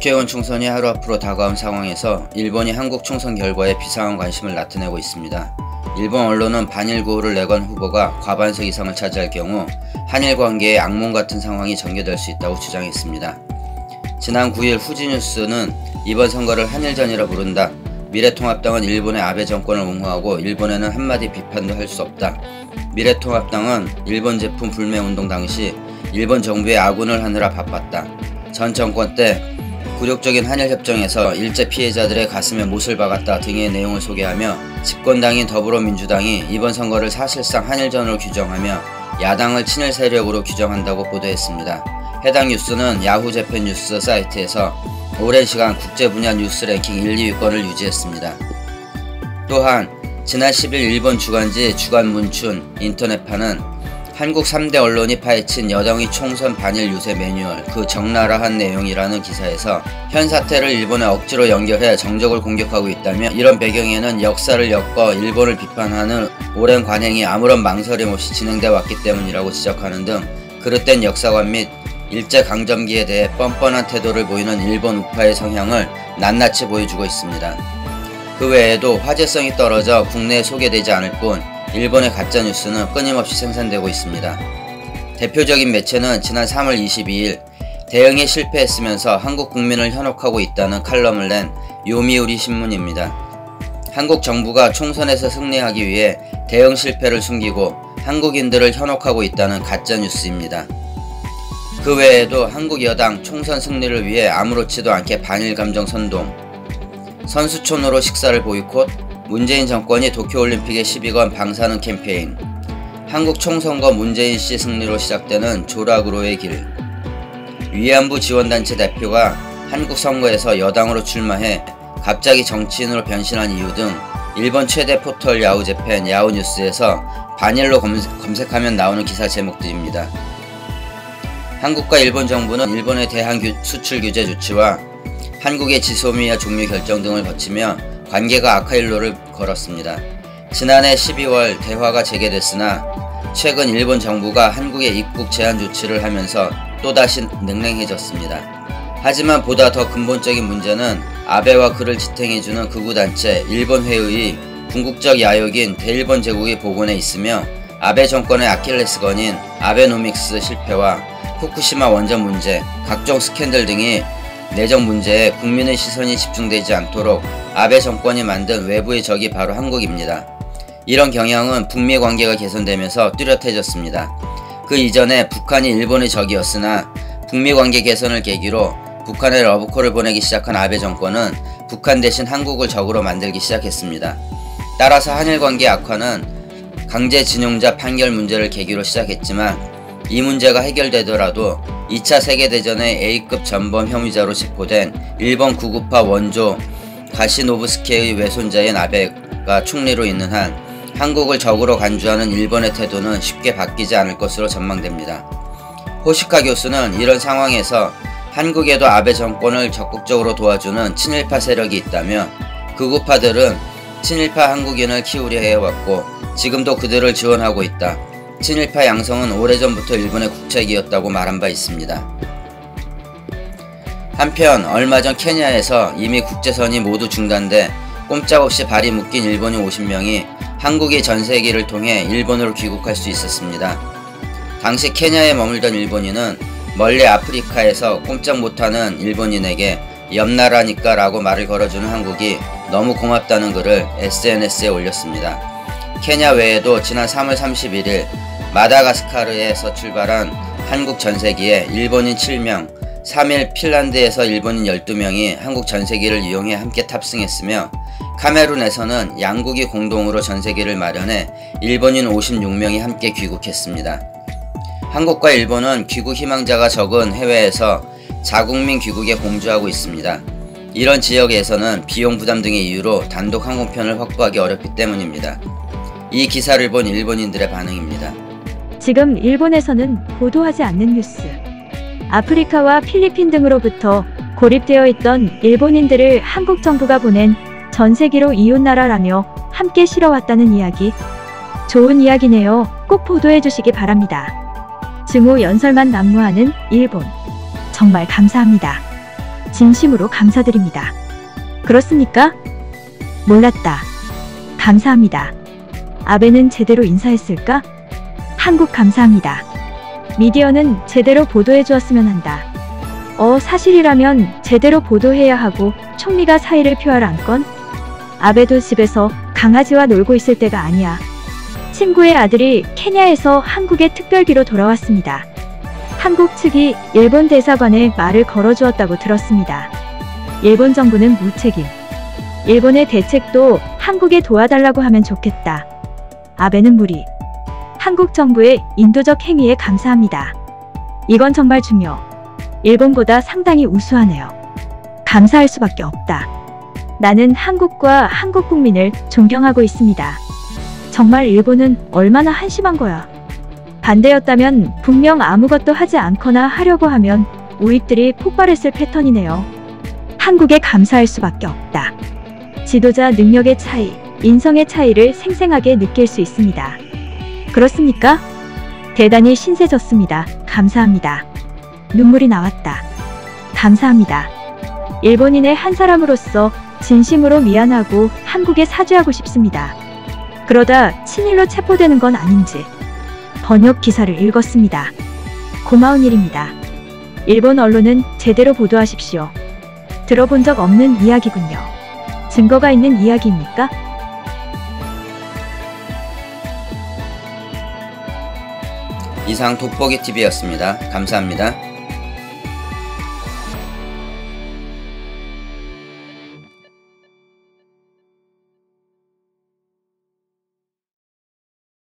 국회의원 총선이 하루 앞으로 다가온 상황에서 일본이 한국 총선 결과에 비상한 관심을 나타내고 있습니다. 일본 언론은 반일 구호를 내건 후보가 과반석 이상을 차지할 경우 한일 관계의 악몽 같은 상황이 전개될 수 있다고 주장했습니다. 지난 9일 후지뉴스는 이번 선거를 한일전이라 부른다. 미래통합당은 일본의 아베 정권을 옹호하고 일본에는 한마디 비판도 할 수 없다. 미래통합당은 일본 제품 불매운동 당시 일본 정부의 아군을 하느라 바빴다. 전 정권 때 굴욕적인 한일협정에서 일제 피해자들의 가슴에 못을 박았다 등의 내용을 소개하며 집권당인 더불어민주당이 이번 선거를 사실상 한일전으로 규정하며 야당을 친일 세력으로 규정한다고 보도했습니다. 해당 뉴스는 야후 재팬 뉴스 사이트에서 오랜 시간 국제 분야 뉴스 랭킹 1, 2위권을 유지했습니다. 또한 지난 10일 일본 주간지 주간문춘 인터넷판은 한국 3대 언론이 파헤친 여당의 총선 반일 유세 매뉴얼 그 적나라한 내용이라는 기사에서 현 사태를 일본에 억지로 연결해 정적을 공격하고 있다며 이런 배경에는 역사를 엮어 일본을 비판하는 오랜 관행이 아무런 망설임 없이 진행돼 왔기 때문이라고 지적하는 등 그릇된 역사관 및 일제강점기에 대해 뻔뻔한 태도를 보이는 일본 우파의 성향을 낱낱이 보여주고 있습니다. 그 외에도 화제성이 떨어져 국내에 소개되지 않을 뿐 일본의 가짜뉴스는 끊임없이 생산되고 있습니다. 대표적인 매체는 지난 3월 22일 대응에 실패했으면서 한국 국민을 현혹하고 있다는 칼럼을 낸 요미우리 신문입니다. 한국 정부가 총선에서 승리하기 위해 대응 실패를 숨기고 한국인들을 현혹하고 있다는 가짜뉴스입니다. 그 외에도 한국 여당 총선 승리를 위해 아무렇지도 않게 반일 감정 선동, 선수촌으로 식사를 보이콧, 문재인 정권이 도쿄올림픽에 시비건 방사능 캠페인, 한국 총선거 문재인씨 승리로 시작되는 조락으로의 길, 위안부 지원단체 대표가 한국 선거에서 여당으로 출마해 갑자기 정치인으로 변신한 이유 등 일본 최대 포털 야후재팬 야후뉴스에서 반일로 검색하면 나오는 기사 제목들입니다. 한국과 일본 정부는 일본의 대한 수출 규제 조치와 한국의 지소미아 종료 결정 등을 거치며 관계가 악화일로를 걸었습니다. 지난해 12월 대화가 재개됐으나 최근 일본 정부가 한국의 입국 제한 조치를 하면서 또다시 냉랭해졌습니다. 하지만 보다 더 근본적인 문제는 아베와 그를 지탱해주는 극우단체 일본회의 궁극적 야욕인 대일본 제국이 복원해 있으며 아베 정권의 아킬레스건인 아베노믹스 실패와 후쿠시마 원전 문제, 각종 스캔들 등이 내정 문제에 국민의 시선이 집중되지 않도록 아베 정권이 만든 외부의 적이 바로 한국입니다. 이런 경향은 북미 관계가 개선되면서 뚜렷해졌습니다. 그 이전에 북한이 일본의 적이었으나 북미 관계 개선을 계기로 북한에 러브콜을 보내기 시작한 아베 정권은 북한 대신 한국을 적으로 만들기 시작했습니다. 따라서 한일 관계 악화는 강제징용자 판결 문제를 계기로 시작했지만 이 문제가 해결되더라도 2차 세계대전의 A급 전범 혐의자로 체포된 일본 구구파 원조 가시노부스케의 외손자인 아베가 총리로 있는 한 한국을 적으로 간주하는 일본의 태도는 쉽게 바뀌지 않을 것으로 전망됩니다. 호시카 교수는 이런 상황에서 한국에도 아베 정권을 적극적으로 도와주는 친일파 세력이 있다며 극우파들은 친일파 한국인을 키우려 해왔고 지금도 그들을 지원하고 있다. 친일파 양성은 오래전부터 일본의 국책이었다고 말한 바 있습니다. 한편 얼마 전 케냐에서 이미 국제선이 모두 중단돼 꼼짝없이 발이 묶인 일본인 50명이 한국의 전세기를 통해 일본으로 귀국할 수 있었습니다. 당시 케냐에 머물던 일본인은 멀리 아프리카에서 꼼짝 못하는 일본인에게 옆나라니까 라고 말을 걸어주는 한국이 너무 고맙다는 글을 SNS에 올렸습니다. 케냐 외에도 지난 3월 31일 마다가스카르에서 출발한 한국 전세기에 일본인 7명, 3일 핀란드에서 일본인 12명이 한국 전세기를 이용해 함께 탑승했으며 카메룬에서는 양국이 공동으로 전세기를 마련해 일본인 56명이 함께 귀국했습니다. 한국과 일본은 귀국 희망자가 적은 해외에서 자국민 귀국에 공조하고 있습니다. 이런 지역에서는 비용 부담 등의 이유로 단독 항공편을 확보하기 어렵기 때문입니다. 이 기사를 본 일본인들의 반응입니다. 지금 일본에서는 보도하지 않는 뉴스. 아프리카와 필리핀 등으로부터 고립되어 있던 일본인들을 한국 정부가 보낸 전세기로 이웃나라라며 함께 실어왔다는 이야기. 좋은 이야기네요. 꼭 보도해 주시기 바랍니다. 증오 연설만 난무하는 일본. 정말 감사합니다. 진심으로 감사드립니다. 그렇습니까? 몰랐다. 감사합니다. 아베는 제대로 인사했을까? 한국 감사합니다. 미디어는 제대로 보도해 주었으면 한다. 사실이라면 제대로 보도해야 하고 총리가 사의를 표할 안건? 아베도 집에서 강아지와 놀고 있을 때가 아니야. 친구의 아들이 케냐에서 한국에 특별기로 돌아왔습니다. 한국 측이 일본 대사관에 말을 걸어주었다고 들었습니다. 일본 정부는 무책임. 일본의 대책도 한국에 도와달라고 하면 좋겠다. 아베는 무리. 한국 정부의 인도적 행위에 감사합니다. 이건 정말 중요. 일본보다 상당히 우수하네요. 감사할 수밖에 없다. 나는 한국과 한국 국민을 존경하고 있습니다. 정말 일본은 얼마나 한심한 거야. 반대였다면 분명 아무것도 하지 않거나 하려고 하면 우익들이 폭발했을 패턴이네요. 한국에 감사할 수밖에 없다. 지도자 능력의 차이, 인성의 차이를 생생하게 느낄 수 있습니다. 그렇습니까? 대단히 신세졌습니다. 감사합니다. 눈물이 나왔다. 감사합니다. 일본인의 한 사람으로서 진심으로 미안하고 한국에 사죄하고 싶습니다. 그러다 친일로 체포되는 건 아닌지 번역 기사를 읽었습니다. 고마운 일입니다. 일본 언론은 제대로 보도하십시오. 들어본 적 없는 이야기군요. 증거가 있는 이야기입니까? 이상 돋보기TV였습니다. 감사합니다.